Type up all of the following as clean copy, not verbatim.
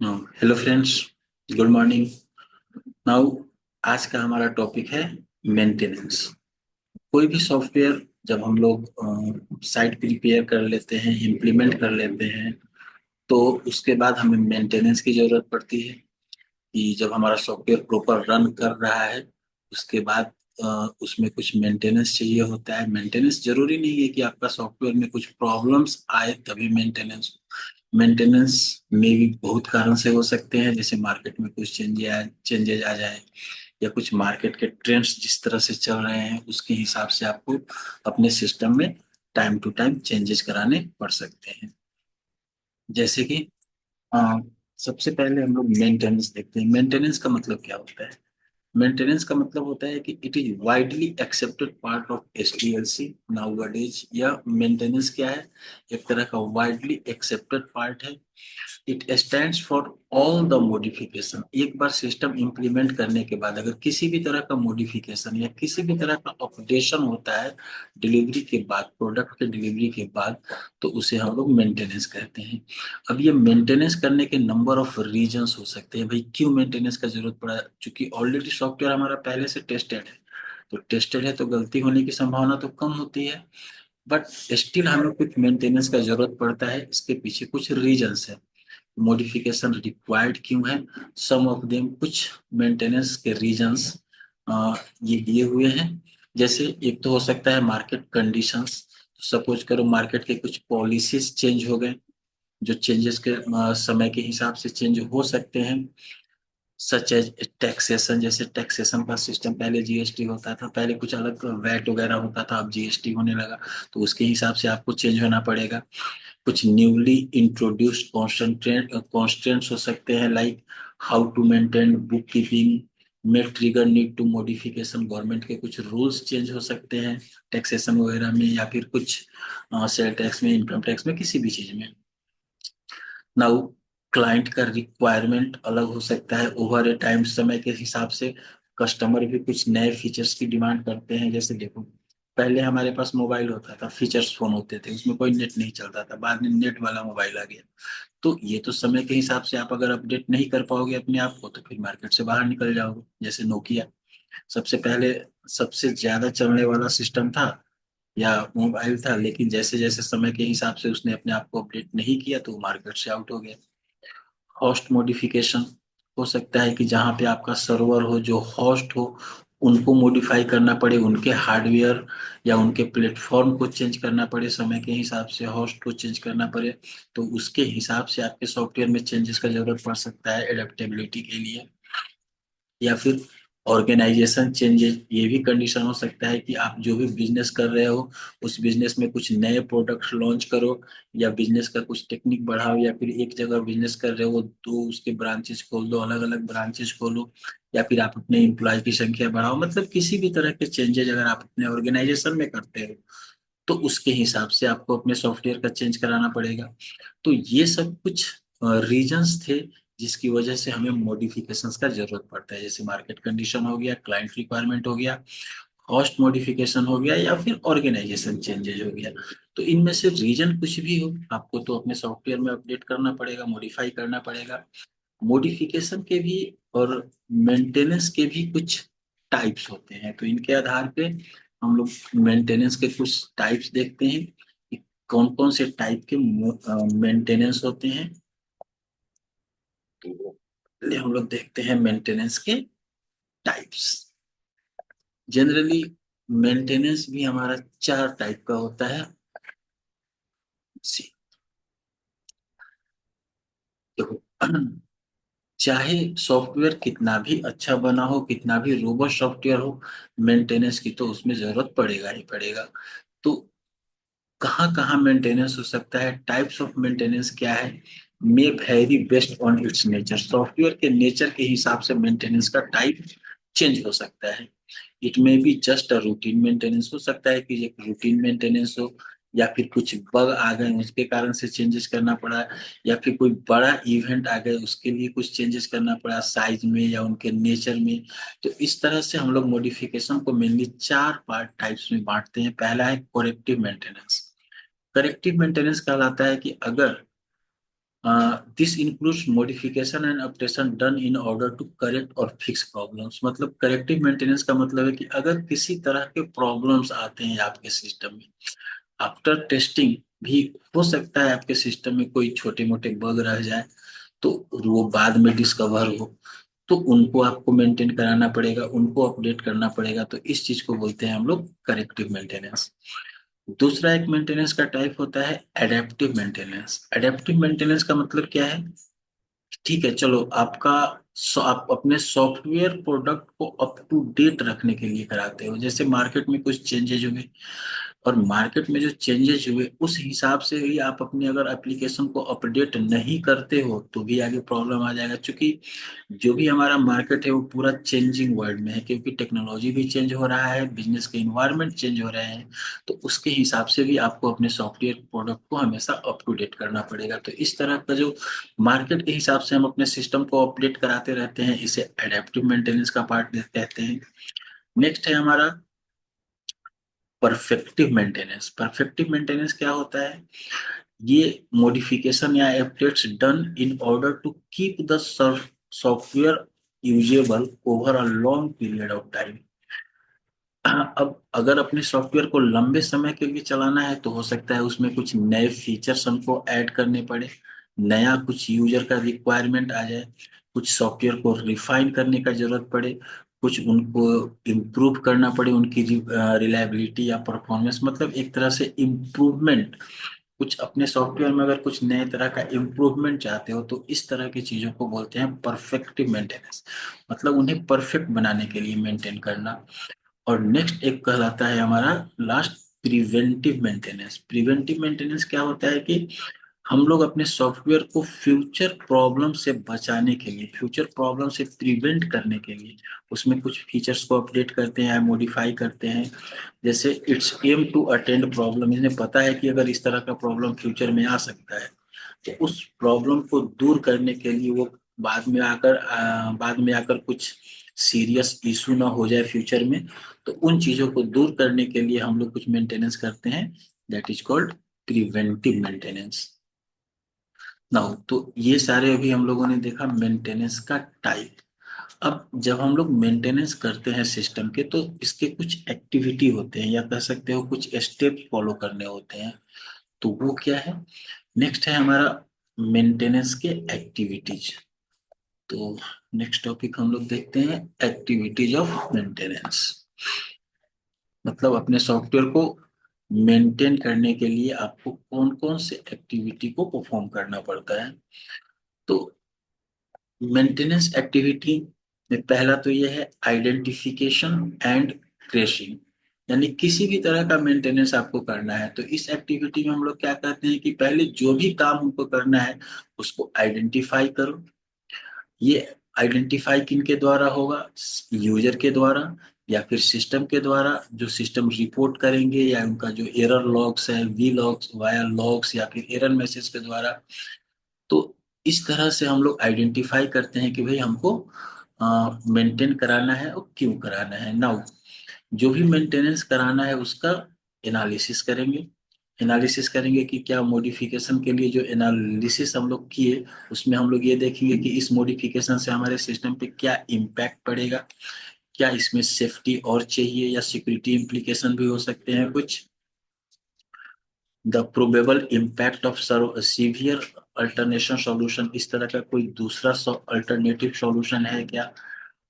Hello friends, good morning. Now आज का हमारा टॉपिक है मेंटेनेंस। कोई भी सॉफ्टवेयर जब हम लोग साइट प्रिपेयर कर लेते हैं, इम्प्लीमेंट कर लेते हैं, तो उसके बाद हमें मेंटेनेंस की जरूरत पड़ती है कि जब हमारा सॉफ्टवेयर प्रॉपर रन कर रहा है उसके बाद उसमें कुछ मेंटेनेंस चाहिए होता है। मेंटेनेंस जरूरी नहीं है कि आपका सॉफ्टवेयर में कुछ प्रॉब्लम्स आए तभी मेंटेनेंस। मेंटेनेंस में भी बहुत कारण से हो सकते हैं, जैसे मार्केट में कुछ चेंजेज आ जाए या कुछ मार्केट के ट्रेंड्स जिस तरह से चल रहे हैं उसके हिसाब से आपको अपने सिस्टम में टाइम टू टाइम चेंजेस कराने पड़ सकते हैं। जैसे कि अ, सबसे पहले हम लोग मेंटेनेंस देखते हैं। मेंटेनेंस का मतलब क्या होता है? मेंटेनेंस का मतलब होता है कि it is widely accepted part of SDLC nowadays. या मेंटेनेंस क्या है? एक तरह का वाइडली एक्सेप्टेड पार्ट है। It stands for all the modification. एक बार सिस्टम इंप्लीमेंट करने के बाद अगर किसी भी तरह का मॉडिफिकेशन या किसी भी तरह का अपडेशन होता है डिलीवरी के बाद, प्रोडक्ट के डिलीवरी के बाद, तो उसे हम लोग मेंटेनेंस कहते हैं। अब ये मेंटेनेंस करने के नंबर ऑफ रीजंस हो सकते हैं। भाई क्यों मेंटेनेंस का जरूरत पड़ा? क्योंकि ऑलरेडी सॉफ्टवेयर हमारा पहले से टेस्टेड है। तो टेस्टेड है तो गलती होने की संभावना तो कम होती है, बट स्टिल हमें कुछ मेंटेनेंस का जरूरत पड़ता है। इसके पीछे कुछ रीजंस है। मॉडिफिकेशन रिक्वायर्ड क्यों है? सम ऑफ देम, कुछ मेंटेनेंस के रीजंस ये दिए हुए हैं। जैसे एक तो हो सकता है मार्केट कंडीशंस। सपोज करो मार्केट के कुछ पॉलिसीज चेंज हो गए, जो चेंजेस के समय के हिसाब से चेंज हो सकते हैं। सच एज टैक्सेशन, जैसे टैक्सेशन का सिस्टम पहले जीएसटी होता था, पहले कुछ अलग वैट वगैरह होता था, अब जीएसटी होने लगा, तो उसके हिसाब से आपको चेंज होना पड़ेगा। कुछ न्यूली इंट्रोड्यूस्ड कॉन्स्टेंट्स हो सकते हैं, like how to maintain book keeping में trigger need to modification. Government के कुछ रूल्स चेंज हो सकते हैं टैक्सेशन वगैरह में, या फिर कुछ सेल टैक्स में, इनकम टैक्स में, किसी भी चीज में। नाउ क्लाइंट का रिक्वायरमेंट अलग हो सकता है ओवर ए टाइम। समय के हिसाब से कस्टमर भी कुछ नए फीचर्स की डिमांड करते हैं। जैसे देखो, पहले हमारे पास मोबाइल होता था, फीचर्स फोन होते थे, उसमें कोई नेट नहीं चलता था, बाद में नेट वाला मोबाइल आ गया। तो ये तो समय के हिसाब से आप अगर अपडेट नहीं कर पाओगे अपने आप को तो फिर मार्केट से बाहर निकल जाओगे। जैसे नोकिया सबसे पहले सबसे ज्यादा चलने वाला सिस्टम था या मोबाइल था, लेकिन जैसे जैसे समय के हिसाब से उसने अपने आप को अपडेट नहीं किया तो मार्केट से आउट हो गया। होस्ट मॉडिफिकेशन हो सकता है कि जहाँ पे आपका सर्वर हो, जो होस्ट हो, उनको मॉडिफाई करना पड़े, उनके हार्डवेयर या उनके प्लेटफॉर्म को चेंज करना पड़े, समय के हिसाब से होस्ट को चेंज करना पड़े। तो उसके हिसाब से आपके सॉफ्टवेयर में चेंजेस का जरूरत पड़ सकता है एडेप्टेबिलिटी के लिए। या फिर ऑर्गेनाइजेशन चेंजेस, ये भी कंडीशन हो सकता है कि आप जो भी बिजनेस कर रहे हो उस बिजनेस में कुछ नए प्रोडक्ट लॉन्च करो, या बिजनेस का कुछ टेक्निक बढ़ाओ, या फिर एक जगह बिजनेस कर रहे हो तो उसके ब्रांचेस खोल दो, अलग अलग ब्रांचेस खोलो, या फिर आप अपने एम्प्लॉय की संख्या बढ़ाओ। मतलब किसी भी तरह के चेंजेस अगर आप अपने ऑर्गेनाइजेशन में करते हो तो उसके हिसाब से आपको अपने सॉफ्टवेयर का चेंज कराना पड़ेगा। तो ये सब कुछ रीजंस थे जिसकी वजह से हमें मॉडिफिकेशंस का जरूरत पड़ता है। जैसे मार्केट कंडीशन हो गया, क्लाइंट रिक्वायरमेंट हो गया, कॉस्ट मॉडिफिकेशन हो गया, या फिर ऑर्गेनाइजेशन चेंजेज हो गया। तो इनमें से रीजन कुछ भी हो, आपको तो अपने सॉफ्टवेयर में अपडेट करना पड़ेगा, मॉडिफाई करना पड़ेगा। मॉडिफिकेशन के भी और मेंटेनेंस के भी कुछ टाइप्स होते हैं, तो इनके आधार पे हम लोग मेंटेनेंस के कुछ टाइप्स देखते हैं कि कौन कौन से टाइप के मेंटेनेंस होते हैं। तो पहले हम लोग देखते हैं मेंटेनेंस के टाइप्स। जनरली मेंटेनेंस भी हमारा चार टाइप का होता है। सी- देखो, चाहे सॉफ्टवेयर कितना भी अच्छा बना हो, कितना भी रोबस्ट सॉफ्टवेयर हो, मेंटेनेंस की तो उसमें जरूरत पड़ेगा ही पड़ेगा। तो कहाँ कहाँ मेंटेनेंस हो सकता है, टाइप्स ऑफ मेंटेनेंस क्या है? May vary based on its nature. Software के नेचर के हिसाब से मेंटेनेंस का टाइप चेंज हो सकता है। इट में be just a routine maintenance, हो सकता है कि एक रूटीन मेंटेनेंस हो, या फिर कुछ बग आ गए उसके कारण से चेंजेस करना पड़ा, या फिर कोई बड़ा इवेंट आ गए उसके लिए कुछ चेंजेस करना पड़ा साइज में या उनके नेचर में। तो इस तरह से हम लोग मॉडिफिकेशन को मेनली चार पार्ट टाइप्स में बांटते हैं। पहला है कोरेक्टिव मेंटेनेंस। करेक्टिव मेंटेनेंस कहलाता है कि अगर this includes modification and updation done in order to correct और फिक्स प्रॉब्लम्स। मतलब करेक्टिव मेंटेनेंस का मतलब है कि अगर किसी तरह के प्रॉब्लम्स आते हैं आपके सिस्टम में, आफ्टर टेस्टिंग भी हो सकता है आपके सिस्टम में कोई छोटे मोटे बग रह जाए, तो वो बाद में डिस्कवर हो, तो उनको आपको मेंटेन कराना पड़ेगा, उनको अपडेट करना पड़ेगा। तो इस चीज को बोलते हैं हम लोग करेक्टिव मेंटेनेंस। दूसरा एक मेंटेनेंस का टाइप होता है एडेप्टिव मेंटेनेंस। एडेप्टिव मेंटेनेंस का मतलब क्या है? ठीक है, चलो आपका आप अपने सॉफ्टवेयर प्रोडक्ट को अप टू डेट रखने के लिए कराते हो। जैसे मार्केट में कुछ चेंजेज हुए, और मार्केट में जो चेंजेस हुए उस हिसाब से ही आप अपनी अगर एप्लीकेशन को अपडेट नहीं करते हो तो भी आगे प्रॉब्लम आ जाएगा। क्योंकि जो भी हमारा मार्केट है वो पूरा चेंजिंग वर्ल्ड में है, क्योंकि टेक्नोलॉजी भी चेंज हो रहा है, बिजनेस के इन्वायरमेंट चेंज हो रहे हैं। तो उसके हिसाब से भी आपको अपने सॉफ्टवेयर प्रोडक्ट को हमेशा अप टू डेट करना पड़ेगा। तो इस तरह का जो मार्केट के हिसाब से हम अपने सिस्टम को अपडेट कराते रहते हैं, इसे एडेप्टिव मेंटेनेंस का पार्ट कहते हैं। नेक्स्ट है हमारा परफेक्टिव मेंटेनेंस। परफेक्टिव मेंटेनेंस क्या होता है? ये मॉडिफिकेशन या updates done in order to keep the software usable over a long period of time. अब अगर अपने सॉफ्टवेयर को लंबे समय के लिए चलाना है तो हो सकता है उसमें कुछ नए फीचर्स हमको ऐड करने पड़े, नया कुछ यूजर का रिक्वायरमेंट आ जाए, कुछ सॉफ्टवेयर को रिफाइन करने का जरूरत पड़े, कुछ उनको इम्प्रूव करना पड़े, उनकी रिलायबिलिटी या परफॉर्मेंस, मतलब एक तरह से इम्प्रूवमेंट। कुछ अपने सॉफ्टवेयर में अगर कुछ नए तरह का इम्प्रूवमेंट चाहते हो तो इस तरह की चीजों को बोलते हैं परफेक्टिव मेंटेनेंस। मतलब उन्हें परफेक्ट बनाने के लिए मेंटेन करना। और नेक्स्ट एक कहलाता है हमारा last, preventive maintenance. Preventive maintenance क्या होता है कि हम लोग अपने सॉफ्टवेयर को फ्यूचर प्रॉब्लम से बचाने के लिए, फ्यूचर प्रॉब्लम से प्रिवेंट करने के लिए उसमें कुछ फीचर्स को अपडेट करते हैं, मॉडिफाई करते हैं। जैसे it's aim to attend problem, इन्हें पता है कि अगर इस तरह का प्रॉब्लम फ्यूचर में आ सकता है तो उस प्रॉब्लम को दूर करने के लिए वो बाद में आकर कुछ सीरियस इशू ना हो जाए फ्यूचर में, तो उन चीजों को दूर करने के लिए हम लोग कुछ मेंटेनेंस करते हैं, that is called preventive maintenance. Now तो ये सारे अभी हम लोगों ने देखा मेंटेनेंस का टाइप। अब जब हम लोग मेंटेनेंस करते हैं सिस्टम के तो इसके कुछ एक्टिविटी होते हैं, या कह सकते हो कुछ स्टेप फॉलो करने होते हैं। तो वो क्या है? नेक्स्ट है हमारा मेंटेनेंस के एक्टिविटीज। तो नेक्स्ट टॉपिक हम लोग देखते हैं एक्टिविटीज ऑफ मेंटेनेंस। मतलब अपने सॉफ्टवेयर को मेंटेन करने के लिए आपको कौन कौन से एक्टिविटी को परफॉर्म करना पड़ता है। तो मेंटेनेंस एक्टिविटी में पहला तो ये है आइडेंटिफिकेशन एंड ट्रेसिंग। यानी किसी भी तरह का मेंटेनेंस आपको करना है तो इस एक्टिविटी में हम लोग क्या कहते हैं कि पहले जो भी काम हमको करना है उसको आइडेंटिफाई करो। ये आइडेंटिफाई किन के द्वारा होगा? यूजर के द्वारा, या फिर सिस्टम के द्वारा, जो सिस्टम रिपोर्ट करेंगे, या उनका जो एरर लॉग्स है, वी लॉग्स, वाया लॉग्स, या फिर एरर मैसेज के द्वारा। तो इस तरह से हम लोग आइडेंटिफाई करते हैं कि भाई हमको मेंटेन कराना है और क्यों कराना है। नाउ जो भी मेंटेनेंस कराना है उसका एनालिसिस करेंगे। एनालिसिस करेंगे कि क्या मॉडिफिकेशन के लिए जो एनालिसिस हम लोग किए उसमें हम लोग ये देखेंगे कि इस मॉडिफिकेशन से हमारे सिस्टम पे क्या इम्पैक्ट पड़ेगा, क्या इसमें सेफ्टी और चाहिए, या सिक्योरिटी इम्प्लीकेशन भी हो सकते हैं कुछ। The probable impact of severe alternation solution, इस तरह का कोई दूसरा अल्टरनेटिव सॉल्यूशन है क्या।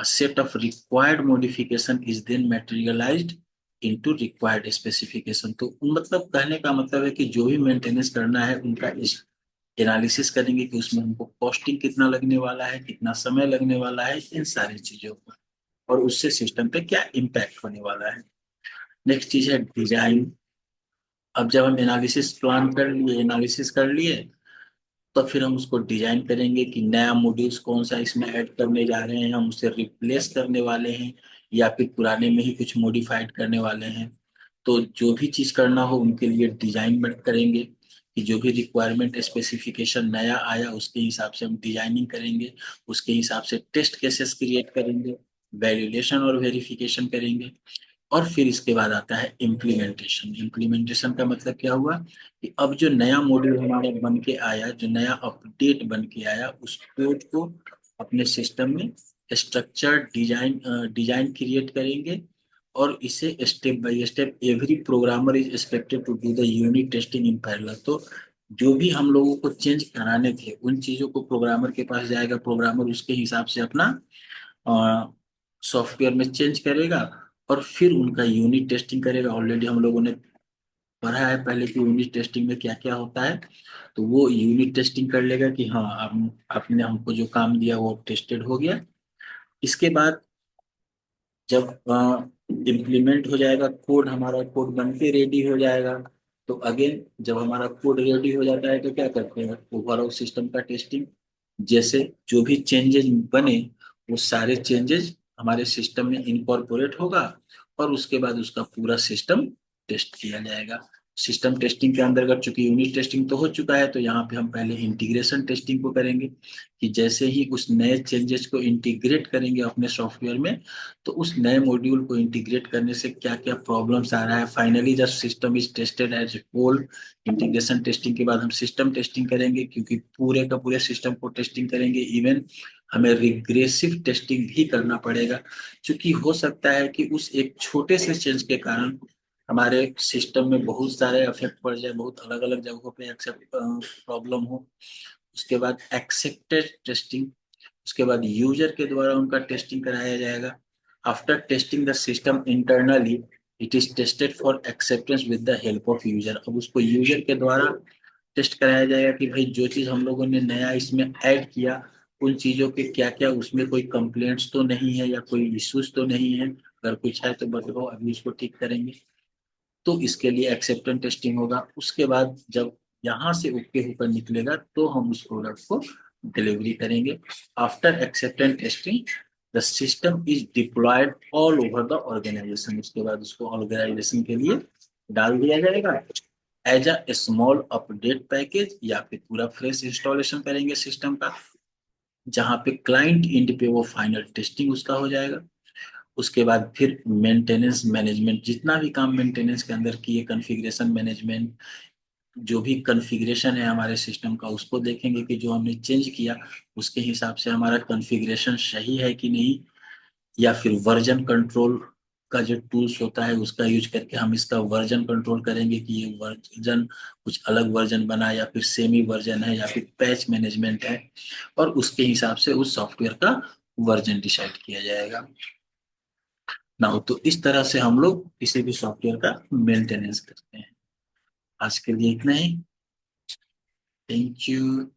A set of required modification is then materialized into required specification। तो मतलब कहने का मतलब है कि जो भी मेंटेनेंस करना है उनका इस एनालिसिस करेंगे कि उसमें हमको कॉस्टिंग कितना लगने वाला है, कितना समय लगने वाला है, इन सारी चीजों पर, और उससे सिस्टम पे क्या इम्पैक्ट होने वाला है। नेक्स्ट चीज है डिजाइन। अब जब हम एनालिसिस प्लान कर लिए, एनालिसिस कर लिए, तो फिर हम उसको डिजाइन करेंगे कि नया मॉड्यूल्स कौन सा इसमें ऐड करने जा रहे हैं, हम उसे रिप्लेस करने वाले हैं या फिर पुराने में ही कुछ मॉडिफाइड करने वाले हैं। तो जो भी चीज करना हो उनके लिए डिजाइन करेंगे कि जो भी रिक्वायरमेंट स्पेसिफिकेशन नया आया उसके हिसाब से हम डिजाइनिंग करेंगे, उसके हिसाब से टेस्ट केसेस क्रिएट करेंगे, वैलिडेशन और वेरिफिकेशन करेंगे, और फिर इसके बाद आता है इम्प्लीमेंटेशन। इम्प्लीमेंटेशन का मतलब क्या हुआ कि अब जो नया मॉड्यूल हमारा बन के आया, जो नया अपडेट बन के आया, उस कोड को अपने सिस्टम में स्ट्रक्चर डिजाइन क्रिएट करेंगे और इसे step by step every programmer is expected to do the unit testing in parallel. तो जो भी हम लोगों को चेंज कराने थे उन चीजों को प्रोग्रामर के पास जाएगा, प्रोग्रामर उसके हिसाब से अपना सॉफ्टवेयर में चेंज करेगा और फिर उनका यूनिट टेस्टिंग करेगा। ऑलरेडी हम लोगों ने पढ़ा है पहले कि यूनिट टेस्टिंग में क्या क्या होता है। तो वो यूनिट टेस्टिंग कर लेगा कि हाँ आपने हमको जो काम दिया वो टेस्टेड हो गया। इसके बाद जब इम्प्लीमेंट हो जाएगा कोड, हमारा कोड बन के रेडी हो जाएगा, तो अगेन जब हमारा कोड रेडी हो जाता है तो क्या करते हैं, ओवरऑल सिस्टम का टेस्टिंग। जैसे जो भी चेंजेस बने वो सारे चेंजेस हमारे सिस्टम में इनकॉर्पोरेट होगा और उसके बाद उसका पूरा सिस्टम टेस्ट किया जाएगा। सिस्टम टेस्टिंग के अंतर्गत चूंकि यूनिट टेस्टिंग तो हो चुका है, तो यहाँ पे हम पहले इंटीग्रेशन टेस्टिंग को करेंगे कि जैसे ही उस नए चेंजेस को इंटीग्रेट करेंगे अपने सॉफ्टवेयर में, तो उस नए मॉड्यूल को इंटीग्रेट करने से क्या क्या प्रॉब्लम्स आ रहा है। फाइनली जब system is tested as whole, integration testing के बाद हम सिस्टम टेस्टिंग करेंगे, क्योंकि पूरे का पूरे सिस्टम को टेस्टिंग करेंगे। इवन हमें रिग्रेसिव टेस्टिंग भी करना पड़ेगा, क्योंकि हो सकता है कि उस एक छोटे से चेंज के कारण हमारे सिस्टम में बहुत सारे इफेक्ट पड़ जाए, बहुत अलग अलग जगहों पे एक्सेप्ट प्रॉब्लम हो। उसके बाद एक्सेप्टेड टेस्टिंग, उसके बाद यूजर के द्वारा उनका टेस्टिंग कराया जाएगा। After testing the system internally, it is tested for acceptance with the help of user. अब उसको यूजर के द्वारा टेस्ट कराया जाएगा कि भाई जो चीज हम लोगों ने नया इसमें ऐड किया उन चीजों के क्या क्या उसमें कोई कंप्लेंट्स तो नहीं है या कोई इश्यूज तो नहीं है। अगर कुछ है तो बताओ, अभी उसको ठीक करेंगे। तो इसके लिए एक्सेप्टेंस टेस्टिंग होगा। उसके बाद जब यहाँ से ओके होकर निकलेगा तो हम उस प्रोडक्ट को डिलीवरी करेंगे। After acceptance testing the system is deployed all over the organisation. उसके बाद उसको ऑर्गेनाइजेशन के लिए डाल दिया जाएगा as a small update package, या फिर पूरा फ्रेश इंस्टॉलेशन करेंगे सिस्टम का, जहाँ पे क्लाइंट एंड पे वो फाइनल टेस्टिंग उसका हो जाएगा। उसके बाद फिर मेंटेनेंस मैनेजमेंट, जितना भी काम मेंटेनेंस के अंदर किए, कॉन्फ़िगरेशन मैनेजमेंट, जो भी कॉन्फ़िगरेशन है हमारे सिस्टम का उसको देखेंगे कि जो हमने चेंज किया उसके हिसाब से हमारा कॉन्फ़िगरेशन सही है कि नहीं। या फिर वर्जन कंट्रोल का जो टूल्स होता है उसका यूज करके हम इसका वर्जन कंट्रोल करेंगे कि ये वर्जन कुछ अलग वर्जन बना या फिर सेमी वर्जन है या फिर पैच मैनेजमेंट है, और उसके हिसाब से उस सॉफ्टवेयर का वर्जन डिसाइड किया जाएगा ना। तो इस तरह से हम लोग किसी भी सॉफ्टवेयर का मेंटेनेंस करते हैं। आज के लिए इतना ही। Thank you.